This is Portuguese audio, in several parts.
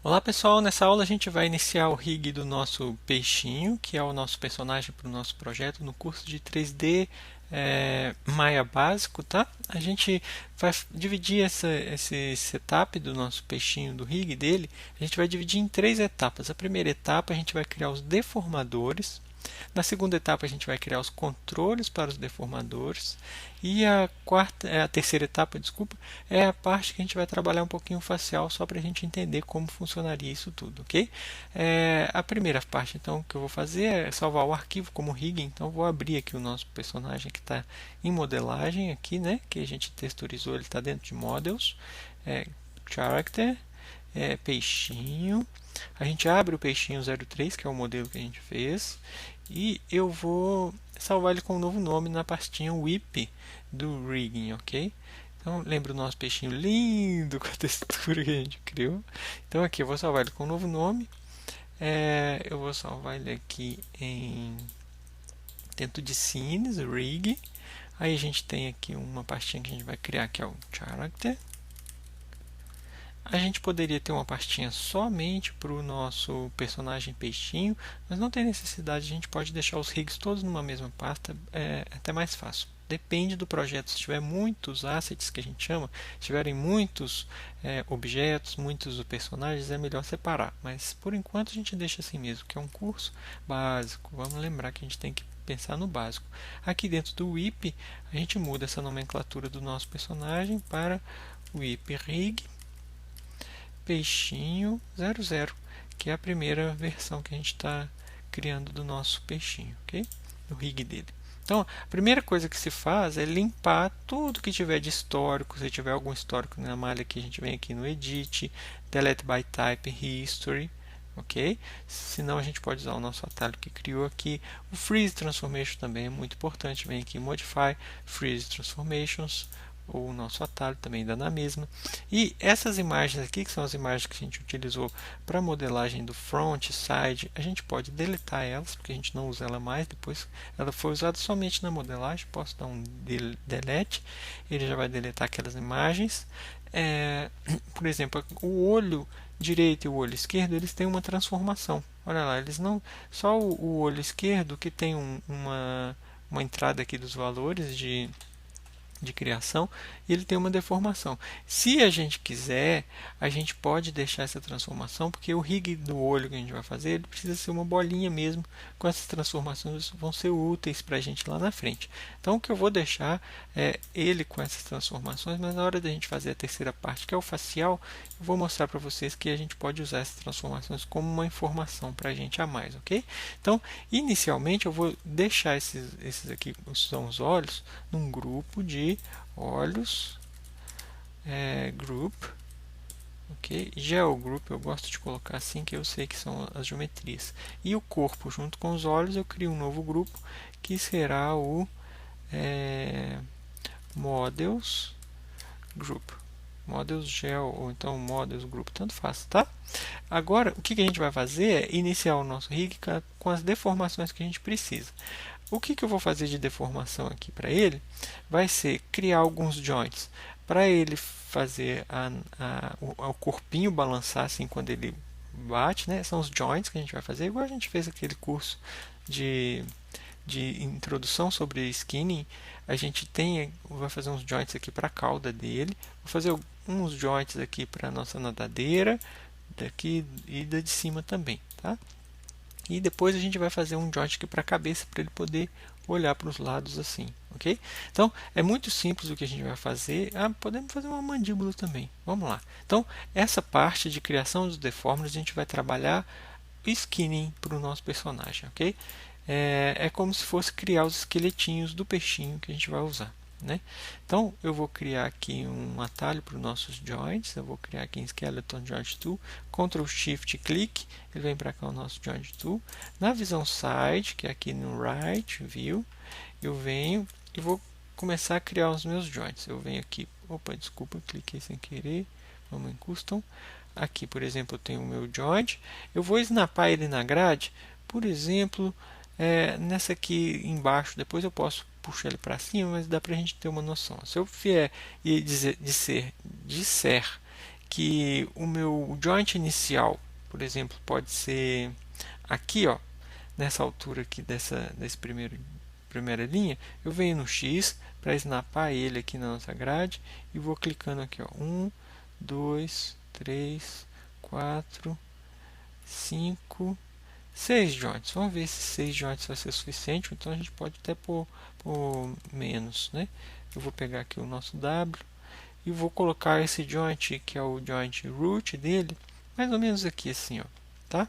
Olá pessoal, nessa aula a gente vai iniciar o rig do nosso peixinho, que é o nosso personagem para o nosso projeto no curso de 3D Maya básico, tá? A gente vai dividir esse setup do nosso peixinho, do rig dele, a gente vai dividir em três etapas. A primeira etapa a gente vai criar os deformadores. Na segunda etapa, a gente vai criar os controles para os deformadores. E a terceira etapa, desculpa, é a parte que a gente vai trabalhar um pouquinho o facial, só para a gente entender como funcionaria isso tudo, ok? A primeira parte, então, que eu vou fazer é salvar o arquivo como rig. Então, vou abrir aqui o nosso personagem que está em modelagem aqui, né? Que a gente texturizou, ele está dentro de Models, Character, peixinho. A gente abre o peixinho 03, que é o modelo que a gente fez, e eu vou salvar ele com um novo nome na pastinha WIP do rigging, ok? Então, lembra o nosso peixinho lindo com a textura que a gente criou. Então, aqui eu vou salvar ele com um novo nome. Eu vou salvar ele aqui dentro de Scenes, Rig. Aí a gente tem aqui uma pastinha que a gente vai criar, que é o Character. A gente poderia ter uma pastinha somente para o nosso personagem peixinho, mas não tem necessidade, a gente pode deixar os rigs todos numa mesma pasta, é até mais fácil. Depende do projeto, se tiver muitos assets, que a gente chama, se tiverem muitos objetos, muitos personagens, é melhor separar. Mas por enquanto a gente deixa assim mesmo, que é um curso básico. Vamos lembrar que a gente tem que pensar no básico. Aqui dentro do WIP, a gente muda essa nomenclatura do nosso personagem para WIP Rig peixinho 00, que é a primeira versão que a gente está criando do nosso peixinho, ok? Do rig dele. Então, a primeira coisa que se faz é limpar tudo que tiver de histórico. Se tiver algum histórico na malha aqui, a gente vem aqui no Edit, Delete by Type, History, ok? Senão a gente pode usar o nosso atalho que criou aqui. O Freeze Transformation também é muito importante. Vem aqui em Modify, Freeze Transformations, ou o nosso atalho também dá na mesma. E essas imagens aqui, que são as imagens que a gente utilizou para a modelagem do front, side, a gente pode deletar elas, porque a gente não usa ela mais. Depois ela foi usada somente na modelagem, posso dar um delete, ele já vai deletar aquelas imagens. Por exemplo, o olho direito e o olho esquerdo, eles têm uma transformação. Olha lá, eles não, só o olho esquerdo que tem uma entrada aqui dos valores de criação, e ele tem uma deformação. Se a gente quiser, a gente pode deixar essa transformação, porque o rig do olho que a gente vai fazer, ele precisa ser uma bolinha mesmo. Com essas transformações vão ser úteis para a gente lá na frente. Então o que eu vou deixar é ele com essas transformações, mas na hora da gente fazer a terceira parte, que é o facial, eu vou mostrar para vocês que a gente pode usar essas transformações como uma informação para a gente a mais, ok? Então, inicialmente eu vou deixar esses aqui, são os olhos, num grupo de olhos, group, ok? Geogroup eu gosto de colocar assim, que eu sei que são as geometrias. E o corpo junto com os olhos eu crio um novo grupo que será o Models Group. Models Geo ou então Models Group, tanto faz, tá? Agora, o que a gente vai fazer é iniciar o nosso rig com as deformações que a gente precisa. O que eu vou fazer de deformação aqui para ele vai ser criar alguns joints para ele fazer o corpinho balançar assim quando ele bate, né? São os joints que a gente vai fazer, igual a gente fez aquele curso de, de introdução sobre skinning. A gente vai fazer uns joints aqui para a cauda dele, vou fazer uns joints aqui para a nossa nadadeira, daqui e da de cima também, tá? E depois a gente vai fazer um joint aqui para a cabeça para ele poder olhar para os lados assim, ok? Então é muito simples o que a gente vai fazer. Podemos fazer uma mandíbula também. Vamos lá. Então essa parte de criação dos deformes a gente vai trabalhar skinning para o nosso personagem, ok? É como se fosse criar os esqueletinhos do peixinho que a gente vai usar, né? Então eu vou criar aqui um atalho para os nossos joints. Eu vou criar aqui em Skeleton Joint Tool, Ctrl Shift clique, ele vem para cá o nosso Joint Tool. Na visão Side, que é aqui no Right View, eu venho e vou começar a criar os meus joints. Eu venho aqui, opa, desculpa, cliquei sem querer, vamos em Custom. Aqui, por exemplo, eu tenho o meu joint, eu vou snapar ele na grade, por exemplo, nessa aqui embaixo. Depois eu posso puxar ele para cima, mas dá para a gente ter uma noção. Se eu vier e disser que o meu joint inicial, por exemplo, pode ser aqui, ó, nessa altura aqui desse primeira linha, eu venho no X para snapar ele aqui na nossa grade e vou clicando aqui, ó, 1, 2, 3, 4, 5, 6 joints. Vamos ver se 6 joints vai ser suficiente, então a gente pode até pôr menos, né? Eu vou pegar aqui o nosso W e vou colocar esse joint, que é o joint root dele, mais ou menos aqui assim, ó, tá?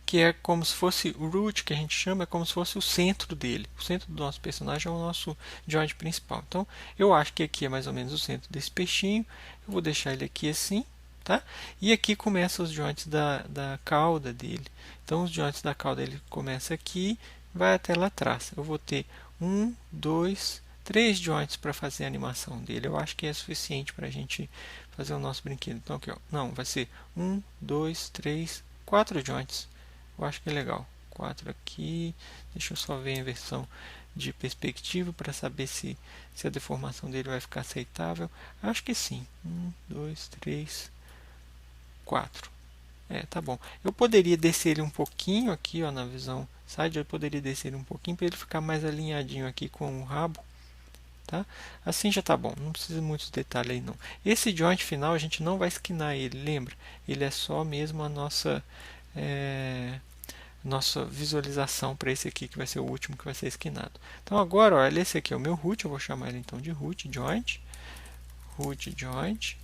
Que é como se fosse o root, que a gente chama, é como se fosse o centro dele. O centro do nosso personagem é o nosso joint principal. Então, eu acho que aqui é mais ou menos o centro desse peixinho. Eu vou deixar ele aqui assim, tá? E aqui começam os joints da cauda dele. Então, os joints da cauda ele começa aqui, vai até lá atrás. Eu vou ter 1, 2, 3 joints para fazer a animação dele. Eu acho que é suficiente para a gente fazer o nosso brinquedo. Então, aqui, ó, não, vai ser 1, 2, 3, 4 joints. Eu acho que é legal. 4 aqui. Deixa eu só ver a versão de perspectiva para saber se a deformação dele vai ficar aceitável. Acho que sim. 1, 2, 3, 4. Tá bom. Eu poderia descer ele um pouquinho aqui, ó, na visão side. Eu poderia descer ele um pouquinho para ele ficar mais alinhadinho aqui com o rabo. Tá? Assim já tá bom. Não precisa muitos detalhes aí não. Esse joint final a gente não vai esquinar ele, lembra? Ele é só mesmo a nossa visualização para esse aqui que vai ser o último que vai ser esquinado. Então agora, olha, esse aqui é o meu root, eu vou chamar ele então de root joint,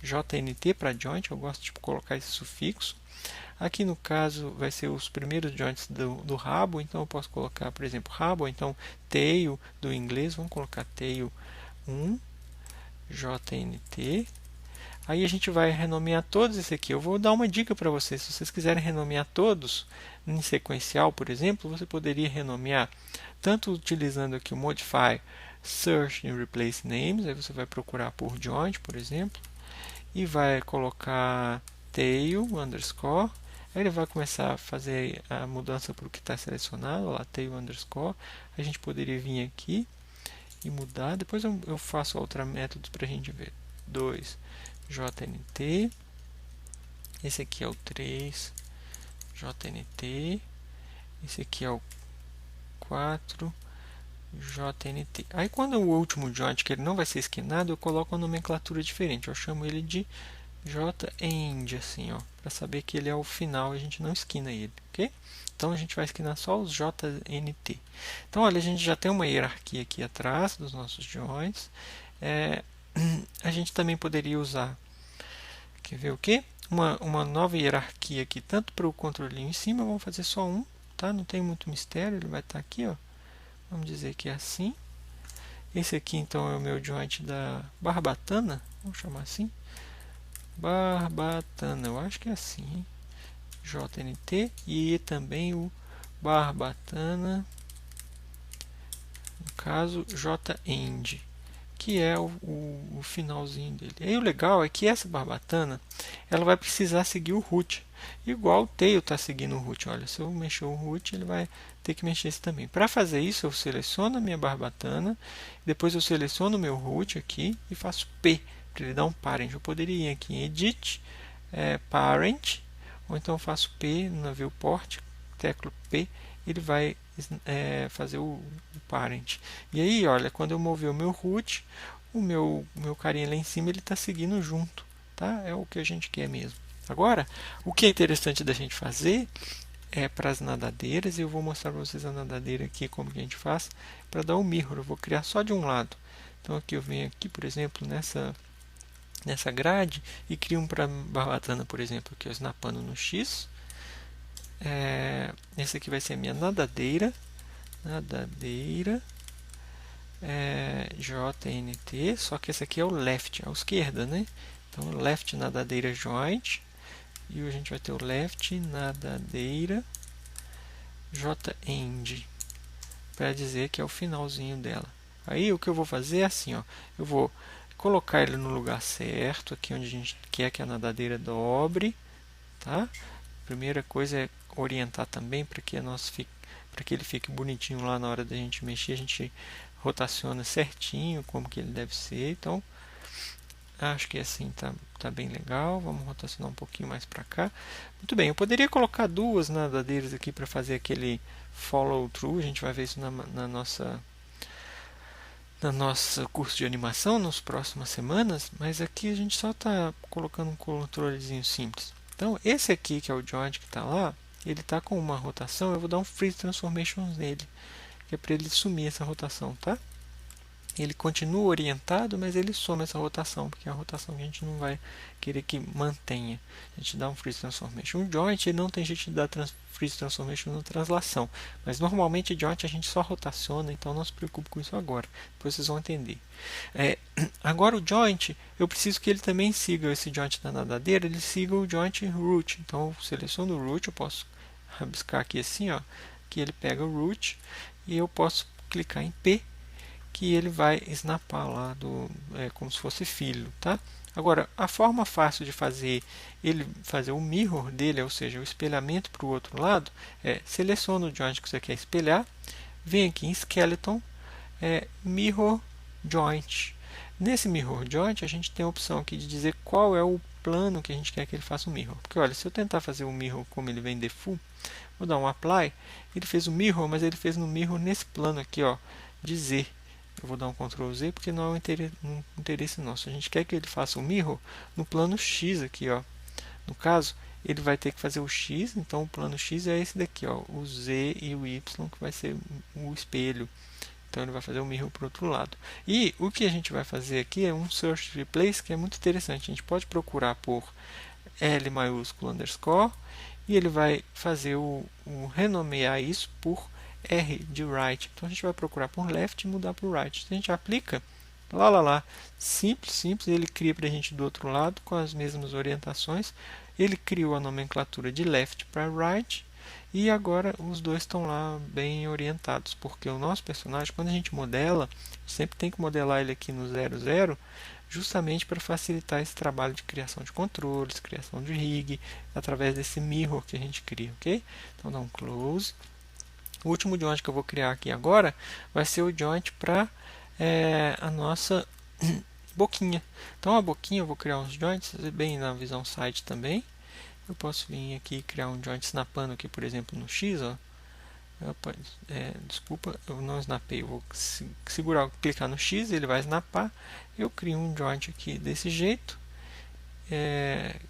JNT para joint, eu gosto de colocar esse sufixo. Aqui no caso vai ser os primeiros joints do rabo, então eu posso colocar, por exemplo, rabo, ou então tail do inglês, vamos colocar tail 1, JNT. Aí a gente vai renomear todos esse aqui. Eu vou dar uma dica para vocês. Se vocês quiserem renomear todos em sequencial, por exemplo, você poderia renomear tanto utilizando aqui o Modify Search and Replace Names. Aí você vai procurar por joint, por exemplo, e vai colocar tail underscore. Aí ele vai começar a fazer a mudança para o que está selecionado, lá tail underscore. A gente poderia vir aqui e mudar. Depois eu faço outro método para a gente ver. 2 JNT, esse aqui é o 3 JNT, esse aqui é o 4 JNT. Aí quando o último joint, que ele não vai ser esquinado, eu coloco uma nomenclatura diferente. Eu chamo ele de JEnd, assim, ó, para saber que ele é o final, a gente não esquina ele, ok? Então a gente vai esquinar só os JNT. Então, olha, a gente já tem uma hierarquia aqui atrás dos nossos joints. A gente também poderia usar, quer ver o que? Uma nova hierarquia aqui, tanto para o controlinho em cima, vamos fazer só um, tá? Não tem muito mistério, ele vai estar aqui, ó. Vamos dizer que é assim. Esse aqui então é o meu joint da barbatana, vamos chamar assim. Barbatana, eu acho que é assim, hein? JNT e também o barbatana, no caso JEnd, que é o finalzinho dele. E aí o legal é que essa barbatana ela vai precisar seguir o root, igual o tail está seguindo o root. Olha, se eu mexer o root, ele vai ter que mexer esse também. Para fazer isso, eu seleciono a minha barbatana, depois eu seleciono o meu root aqui e faço P, para ele dar um parent. Eu poderia ir aqui em Edit, Parent, ou então eu faço P na viewport, teclo P, ele vai fazer o parent. E aí, olha, quando eu mover o meu root, o meu carinha lá em cima ele está seguindo junto, tá? É o que a gente quer mesmo. Agora, o que é interessante da gente fazer é para as nadadeiras, e eu vou mostrar para vocês a nadadeira aqui, como que a gente faz, para dar o mirror. Eu vou criar só de um lado. Então aqui eu venho aqui, por exemplo, nessa grade e crio um para barbatana, por exemplo, aqui, ó, snapando no X. Esse aqui vai ser a minha nadadeira JNT, só que esse aqui é o left, a esquerda, né? Então left nadadeira joint, e a gente vai ter o left nadadeira JEnd, para dizer que é o finalzinho dela. Aí o que eu vou fazer é assim, ó, eu vou colocar ele no lugar certo, aqui onde a gente quer que a nadadeira dobre, tá? Primeira coisa é orientar também para que ele fique bonitinho lá na hora da gente mexer, a gente rotaciona certinho como que ele deve ser. Então Acho que assim tá bem legal. Vamos rotacionar um pouquinho mais para cá. Muito bem, eu poderia colocar duas nadadeiras aqui para fazer aquele follow through. A gente vai ver isso na nosso curso de animação nas próximas semanas, mas aqui a gente só está colocando um controlezinho simples. Então, esse aqui, que é o joint que está lá, ele está com uma rotação. Eu vou dar um Freeze Transformation nele, que é para ele sumir essa rotação, tá? Ele continua orientado, mas ele some essa rotação, porque é a rotação que a gente não vai querer que mantenha. A gente dá um Freeze Transformation. O joint ele não tem jeito de dar Freeze Transformation na translação, mas normalmente o joint a gente só rotaciona, então não se preocupe com isso agora. Depois vocês vão entender. Agora o joint, eu preciso que ele também siga esse joint da nadadeira, ele siga o joint root. Então eu seleciono o root, eu posso rabiscar aqui assim, ó, que ele pega o root, e eu posso clicar em P, que ele vai snapar lá como se fosse filho, tá? Agora, a forma fácil de fazer o mirror dele, ou seja, o espelhamento para o outro lado, seleciona o joint que você quer espelhar, vem aqui em Skeleton, Mirror Joint. Nesse Mirror Joint, a gente tem a opção aqui de dizer qual é o plano que a gente quer que ele faça o mirror. Porque, olha, se eu tentar fazer o mirror como ele vem default, vou dar um Apply, ele fez o mirror, mas ele fez no mirror nesse plano aqui, ó, de Z. Eu vou dar um Ctrl Z porque não é um interesse nosso. A gente quer que ele faça o mirror no plano X aqui, ó. No caso, ele vai ter que fazer o X, então o plano X é esse daqui, ó, o Z e o Y, que vai ser o espelho. Então ele vai fazer o mirror para o outro lado. E o que a gente vai fazer aqui é um Search Replace, que é muito interessante. A gente pode procurar por L maiúsculo underscore, e ele vai fazer renomear isso por R de right. Então a gente vai procurar por left e mudar para right. Se a gente aplica, simples, ele cria para a gente do outro lado com as mesmas orientações. Ele criou a nomenclatura de left para right e agora os dois estão lá bem orientados, porque o nosso personagem, quando a gente modela, sempre tem que modelar ele aqui no 00, justamente para facilitar esse trabalho de criação de controles, criação de rig, através desse mirror que a gente cria, ok? Então dá um close. O último joint que eu vou criar aqui agora vai ser o joint para a nossa boquinha. Então a boquinha eu vou criar uns joints, bem na visão side também. Eu posso vir aqui e criar um joint snapando aqui, por exemplo, no X, ó. Desculpa, eu não snapei, eu vou segurar, clicar no X, ele vai snapar. Eu crio um joint aqui desse jeito.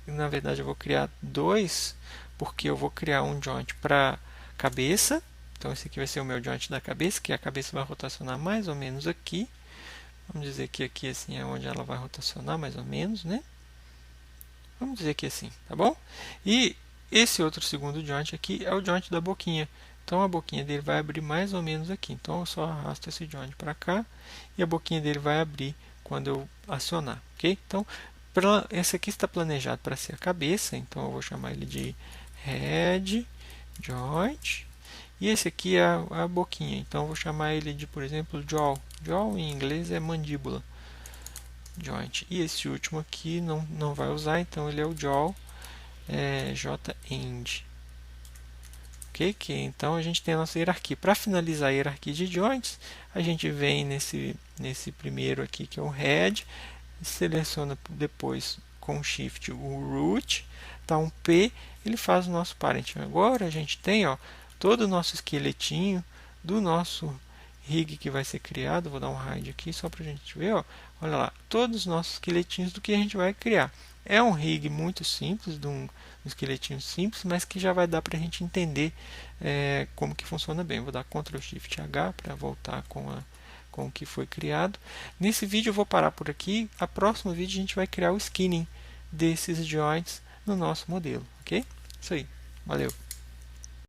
Na verdade eu vou criar dois, porque eu vou criar um joint para cabeça. Então esse aqui vai ser o meu joint da cabeça, que a cabeça vai rotacionar mais ou menos aqui. Vamos dizer que aqui assim é onde ela vai rotacionar mais ou menos, né? Vamos dizer que assim, tá bom? E esse outro segundo joint aqui é o joint da boquinha. Então a boquinha dele vai abrir mais ou menos aqui. Então eu só arrasto esse joint para cá e a boquinha dele vai abrir quando eu acionar, ok? Então esse aqui está planejado para ser a cabeça, então eu vou chamar ele de Head Joint. E esse aqui é a boquinha, então eu vou chamar ele de, por exemplo, Jaw. Jaw em inglês é mandíbula. Joint. E esse último aqui não vai usar, então ele é o Jaw, J-End. Ok? Então a gente tem a nossa hierarquia. Para finalizar a hierarquia de joints, a gente vem nesse primeiro aqui que é o Head, seleciona depois com Shift o Root, dá um P, ele faz o nosso parent. Agora a gente tem todo o nosso esqueletinho do nosso rig que vai ser criado. Vou dar um hide aqui só para a gente ver. Olha lá, todos os nossos esqueletinhos do que a gente vai criar. É um rig muito simples, de um esqueletinho simples, mas que já vai dar para a gente entender como que funciona bem. Vou dar Ctrl Shift H para voltar com o que foi criado. Nesse vídeo eu vou parar por aqui. A próximo vídeo a gente vai criar o skinning desses joints no nosso modelo, ok? Isso aí, valeu!